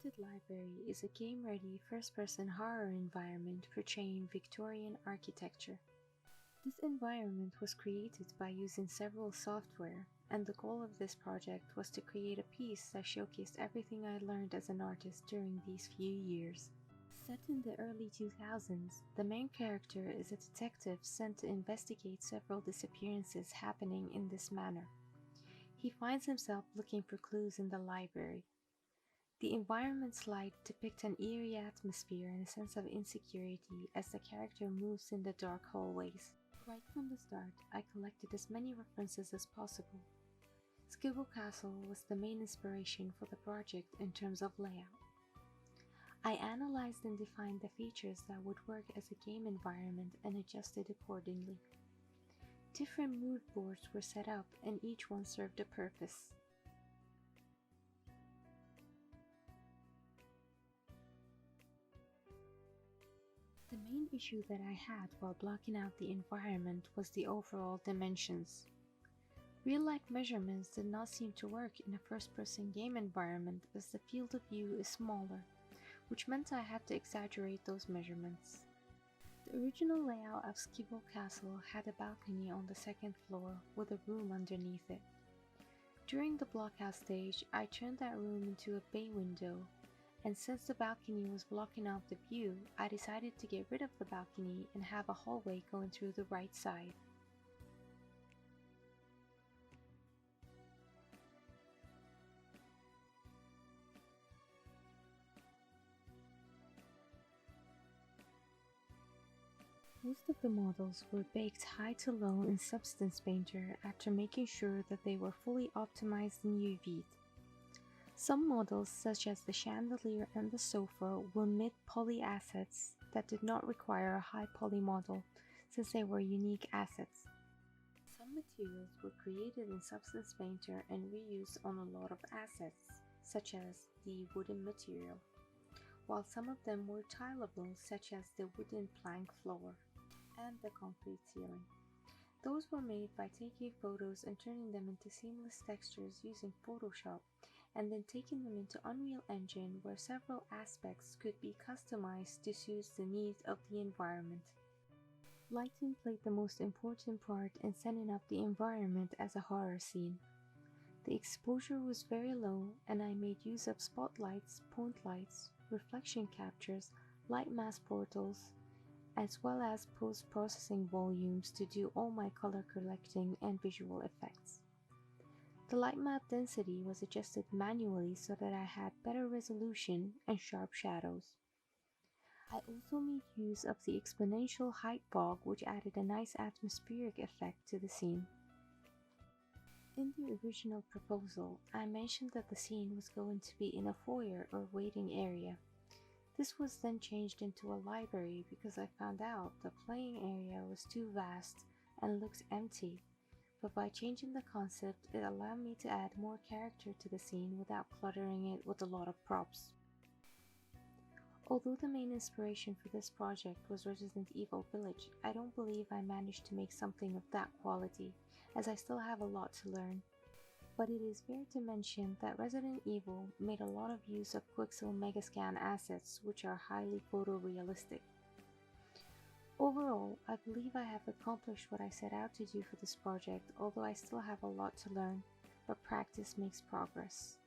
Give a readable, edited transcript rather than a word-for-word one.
Haunted Library is a game-ready first-person horror environment portraying Victorian architecture. This environment was created by using several software, and the goal of this project was to create a piece that showcased everything I learned as an artist during these few years. Set in the early 2000s, the main character is a detective sent to investigate several disappearances happening in this manner. He finds himself looking for clues in the library. The environment's light depicts an eerie atmosphere and a sense of insecurity as the character moves in the dark hallways. Right from the start, I collected as many references as possible. Skibble Castle was the main inspiration for the project in terms of layout. I analyzed and defined the features that would work as a game environment and adjusted accordingly. Different mood boards were set up and each one served a purpose. The main issue that I had while blocking out the environment was the overall dimensions. Real-life measurements did not seem to work in a first-person game environment as the field of view is smaller, which meant I had to exaggerate those measurements. The original layout of Skibble Castle had a balcony on the second floor with a room underneath it. During the blockout stage, I turned that room into a bay window, and since the balcony was blocking out the view, I decided to get rid of the balcony and have a hallway going through the right side. Most of the models were baked high to low in Substance Painter after making sure that they were fully optimized in UV. Some models, such as the chandelier and the sofa, were mid-poly assets that did not require a high-poly model since they were unique assets. Some materials were created in Substance Painter and reused on a lot of assets, such as the wooden material, while some of them were tileable, such as the wooden plank floor and the concrete ceiling. Those were made by taking photos and turning them into seamless textures using Photoshop, and then taking them into Unreal Engine where several aspects could be customized to suit the needs of the environment. Lighting played the most important part in setting up the environment as a horror scene. The exposure was very low, and I made use of spotlights, point lights, reflection captures, light mask portals, as well as post-processing volumes to do all my color correcting and visual effects. The light map density was adjusted manually so that I had better resolution and sharp shadows. I also made use of the exponential height fog, which added a nice atmospheric effect to the scene. In the original proposal, I mentioned that the scene was going to be in a foyer or waiting area. This was then changed into a library because I found out the playing area was too vast and looked empty, but by changing the concept, it allowed me to add more character to the scene without cluttering it with a lot of props. Although the main inspiration for this project was Resident Evil Village, I don't believe I managed to make something of that quality, as I still have a lot to learn. But it is fair to mention that Resident Evil made a lot of use of Quixel Megascan assets, which are highly photorealistic. Overall, I believe I have accomplished what I set out to do for this project, although I still have a lot to learn, but practice makes progress.